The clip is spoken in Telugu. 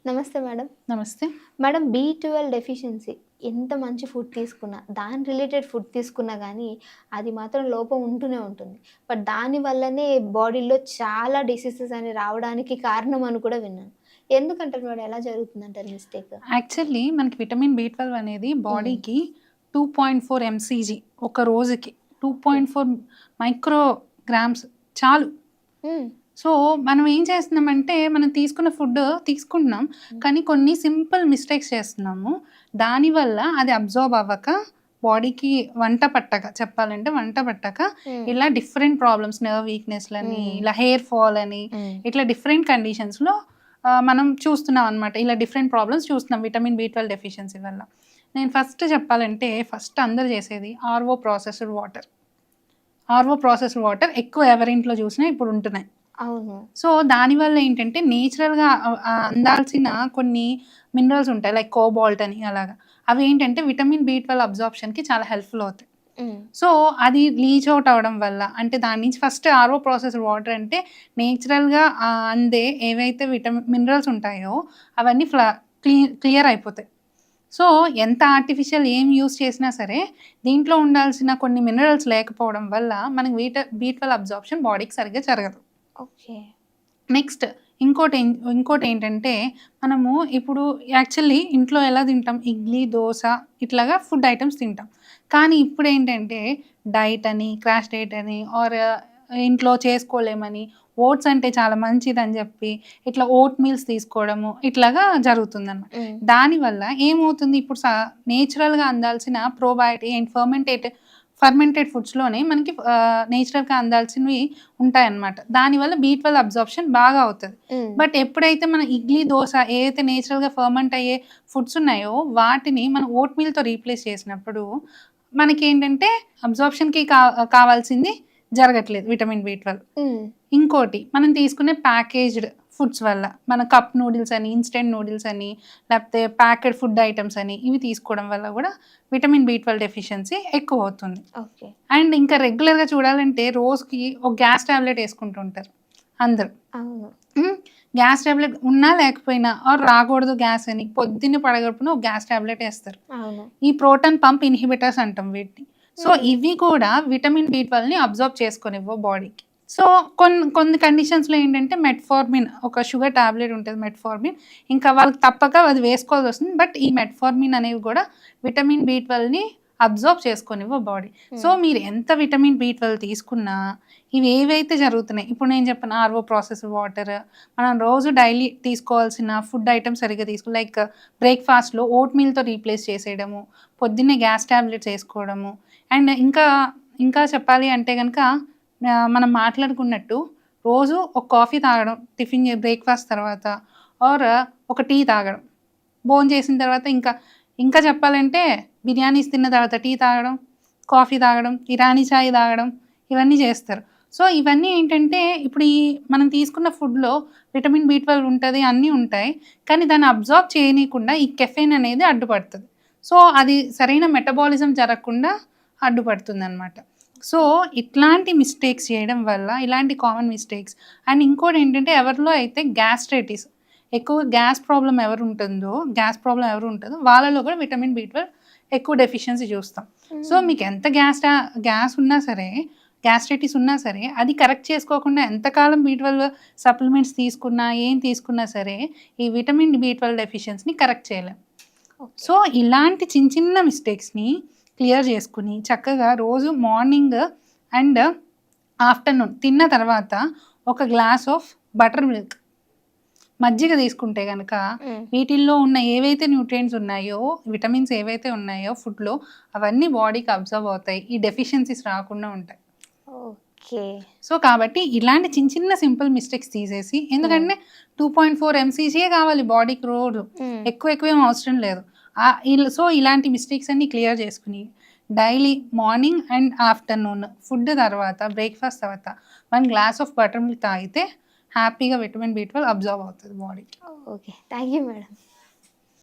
నమస్తే మేడం. నమస్తే. మేడం B12 డెఫిషియన్సీ ఎంత మంచి ఫుడ్ తీసుకున్నా, దాని రిలేటెడ్ ఫుడ్ తీసుకున్నా గానీ, అది మాత్రం లోపం ఉంటూనే ఉంటుంది. బట్ దాని వల్లనే బాడీలో చాలా డిసీజెస్ అనేవి రావడానికి కారణం అని కూడా విన్నాను. ఎందుకంటారు మేడం? ఎలా జరుగుతుందంటారు మిస్టేక్? యాక్చువల్లీ మనకి విటమిన్ బి12 అనేది హ్మ్. బాడీకి 2.4 ఎంసీజీ ఒక రోజుకి. ఓకే. 2.4 మైక్రోగ్రామ్స్ చాలు. హ్మ్. సో, మనం ఏం చేస్తున్నామంటే, మనం తీసుకున్న ఫుడ్ తీసుకుంటున్నాం. హ్మ్. కానీ కొన్ని సింపుల్ మిస్టేక్స్ చేస్తున్నాము. దానివల్ల అది అబ్జార్బ్ అవ్వక బాడీకి వంట పట్టక చెప్పాలంటే వంట పట్టక హ్మ్. ఇలా డిఫరెంట్ ప్రాబ్లమ్స్ నర్వ్ వీక్‌నెస్‌లని, హ్మ్. ఇలా హెయిర్ ఫాల్ అని హ్మ్. ఇట్లా డిఫరెంట్ కండిషన్స్‌లో మనం చూస్తున్నాం అనమాట. ఇలా డిఫరెంట్ ప్రాబ్లమ్స్ చూస్తున్నాం విటమిన్ బి12 డెఫిషియన్సీ వల్ల. నేను ఫస్ట్ చెప్పాలంటే ఫస్ట్ అందరూ చేసేది ఆర్‌ఓ ప్రాసెస్డ్ వాటర్ ఎక్కువ ఎవరింట్లో చూసినా ఇప్పుడు ఉంటున్నాయి. అవును. సో, దానివల్ల ఏంటంటే నేచురల్‌గా అందాల్సిన కొన్ని మినరల్స్ ఉంటాయి. లైక్ కోబాల్ట్ అని అలాగా. అవి ఏంటంటే విటమిన్ బి12 అబ్జార్ప్షన్‌కి చాలా హెల్ప్‌ఫుల్ అవుతాయి. హ్మ్. సో, అది లీచ్ ఔట్ అవ్వడం వల్ల అంటే దాని నుంచి ఫస్ట్ ఆర్‌ఓ ప్రాసెస్డ్ వాటర్ అంటే నేచురల్‌గా అందే ఏవైతే మినరల్స్ ఉంటాయో అవన్నీ క్లియర్ అయిపోతాయి. సో, ఎంత ఆర్టిఫిషియల్ ఏం యూజ్ చేసినా సరే దీంట్లో ఉండాల్సిన కొన్ని మినరల్స్ లేకపోవడం వల్ల మనకి బి12 అబ్జార్ప్షన్ బాడీకి సరిగ్గా జరగదు. ఓకే. నెక్స్ట్ ఇంకోటేంటంటే, మనము ఇప్పుడు యాక్చువల్లీ ఇంట్లో ఎలా తింటాం? ఇడ్లీ, దోస ఇట్లాగా ఫుడ్ ఐటెమ్స్ తింటాం. కానీ ఇప్పుడేంటంటే, డైట్ అని, క్రాష్ డైట్ అని ఇంట్లో చేసుకోలేమని, ఓట్స్ అంటే చాలా మంచిదని జెప్పి, ఇట్లా ఓట్ మీల్స్ తీసుకోవడము, ఇట్లాగా జరుగుతుందనమాట. హ్మ్. దానివల్ల ఏమవుతుంది ఇప్పుడు నేచురల్‌గా అందాల్సిన ప్రోబయోటిక్ అండ్ ఫర్మెంటెడ్ ఫుడ్స్‌లోనే మనకి నేచురల్‌గా అందాల్సినవి ఉంటాయన్నమాట. దానివల్ల బి12 అబ్జార్ప్షన్ బాగా అవుతది. హ్మ్. బట్ ఎప్పుడైతే మన ఇడ్లీ, దోస ఏదైతే నేచురల్‌గా ఫర్మెంట్ అయ్యే ఫుడ్స్ ఉన్నాయో వాటిని మనం ఓట్ మీల్‌తో రీప్లేస్ చేసినప్పుడు మనకేంటంటే అబ్జార్ప్షన్‌కి కావాల్సింది జరగట్లేదు విటమిన్ బి12. హ్మ్. ఇంకోటి మనం తీసుకునే ప్యాకేజ్డ్ ఫుడ్స్ వల్ల మన కప్ నూడిల్స్ అని, ఇన్‌స్టంట్ నూడిల్స్ అని, లేకపోతే ప్యాకెడ్ ఫుడ్ ఐటెమ్స్ అని ఇవి తీసుకోవడం వల్ల కూడా విటమిన్ బి12 డెఫిషియన్సీ ఎక్కువవుతుంది. ఓకే. అండ్ ఇంకా రెగ్యులర్‌గా చూడాలంటే రోజుకి ఒక గ్యాస్ టాబ్లెట్ యేసుకుంటూ ఉంటారు అందరూ. అవును. హ్మ్. గ్యాస్ టాబ్లెట్ ఉన్నా లేకపోయినా రాకూడదు గ్యాస్ అని పొద్దున్నే పడగడుపున ఒక గ్యాస్ టాబ్లెట్ యేస్తారు. అవును. ఈ ప్రోటాన్ పంప్ ఇన్హిబిటర్స్ అంటాం వీటిని. సో, హ్మ్. ఇవి కూడా విటమిన్ బి12ని అబ్జార్బ్ చేసుకోనివ్వవు బాడీకి. సో, కొన్ని కండిషన్స్‌లో ఏంటంటే మెట్ఫార్మిన్ ఒక షుగర్ టాబ్లెట్ ఉంటది మెట్ఫార్మిన్. ఇంకా వాళ్ళకి తప్పక అది వేసుకోవాల్సొస్తుంది. బట్ ఈ మెట్ఫార్మిన్ అనేవి కూడా విటమిన్ బి12ని అబ్జార్బ్ చేసుకోనివ్వవు బాడీ. సో, హ్మ్. మీరు ఎంత విటమిన్ బి12 తీసుకున్నా ఇవి ఏవైతే జరుగుతున్నాయి ఇప్పుడు నేను చెప్పాను ఆర్‌ఓ ప్రాసెస్డ్ వాటర్ మనం రోజు డైలీ తీసుకోవాల్సిన ఫుడ్ ఐటెమ్స్ సరిగ్గా లైక్ బ్రేక్‌ఫాస్ట్‌లో ఓట్ మీల్‌తో రీప్లేస్ చేసేయడము, పొద్దున్నే గ్యాస్ టాబ్లెట్స్ యేసుకోవడము అండ్ ఇంకా చెప్పాలి అంటే గనక మనం మాట్లాడుకున్నట్టు రోజు ఒక కాఫీ తాగడం బ్రేక్‌ఫాస్ట్ తర్వాత ఆర్ ఒక టీ తాగడం. భోంచేసిన తర్వాత ఇంకా చెప్పాలంటే బిర్యానీస్ తిన్న తర్వాత టీ తాగడం, కాఫీ తాగడం, ఇరానీ చాయ్ తాగడం ఇవన్నీ చేస్తారు. సో, ఇవన్నీ ఏంటంటే ఇప్పుడు మనం తీసుకున్న ఫుడ్‌లో విటమిన్ బి12 ఉంటది. అన్నీ ఉంటాయి. కానీ దాన్ని అబ్జార్బ్ చేయనీయకుండా ఈ కెఫెన్ అనేది అడ్డుపడతది. సో, అది సరైన మెటబాలిజం జరగకుండా అడ్డుపడుతుందనమాట. సో, ఇట్లాంటి మిస్టేక్స్ చేయడం వల్ల ఇలాంటి కామన్ మిస్టేక్స్ అండ్ ఇంకోటేంటంటే ఎవరిలో అయితే గ్యాస్ట్రైటిస్ ఎక్కువ గ్యాస్ ప్రాబ్లమ్ ఎవరు ఉంటదో వాళ్ళలో కూడా విటమిన్ బి12 ఎక్కువ డెఫిషియన్సీ చూస్తాం. సో, హ్మ్. మీకు ఎంత గ్యాస్ ఉన్నా సరే, గ్యాస్ట్రైటిస్ ఉన్నా సరే అది కరెక్ట్ చేసుకోకుండా ఎంతకాలం బి12 సప్లిమెంట్స్ తీసుకున్నా, ఏం తీసుకున్నా సరే ఈ విటమిన్ బి12 డెఫిషియన్సీని కరెక్ట్ చేయలేం. ఓకే. సో, ఇలాంటి చిన్న మిస్టేక్స్‌ని క్లియర్ చేసుకొని చక్కగా రోజు మార్నింగ్ అండ్ ఆఫ్టర్‌నూన్ తిన్న తర్వాత ఒక గ్లాస్ ఆఫ్ బటర్ మిల్క్ మజ్జిగ తీసుకుంటే గనక హ్మ్. వీటిల్లో ఉన్న ఏవైతే న్యూట్రియంట్స్ ఉన్నాయో, విటమిన్స్ ఏవైతే ఉన్నాయో ఫుడ్‌లో అవన్నీ బాడీకి అబ్జర్వ్ అవుతాయి. ఈ డెఫిషియన్సీస్ రాకుండా ఉంటాయి. ఓకే. సో, కాబట్టి ఇలాంటి చిన్న సింపుల్ మిస్టేక్స్ తీసేసి హ్మ్. ఎందుకంటే 2.4 ఎంసీజీయే కావాలి బాడీకి రోజు. హ్మ్. ఎక్కువేం అవసరం లేదు. సో, ఇలాంటి మిస్టేక్స్ అన్నీ క్లియర్ చేసుకొని daily morning and afternoon food తర్వాత బ్రేక్‌ఫాస్ట్ తర్వాత 1 గ్లాస్ ఆఫ్ బటర్ మిల్క్ తాగితే హ్యాపీగా విటమిన్ బి12 అబ్జార్బ్ అవుతది బాడీకి. ఓకే. Thank you madam.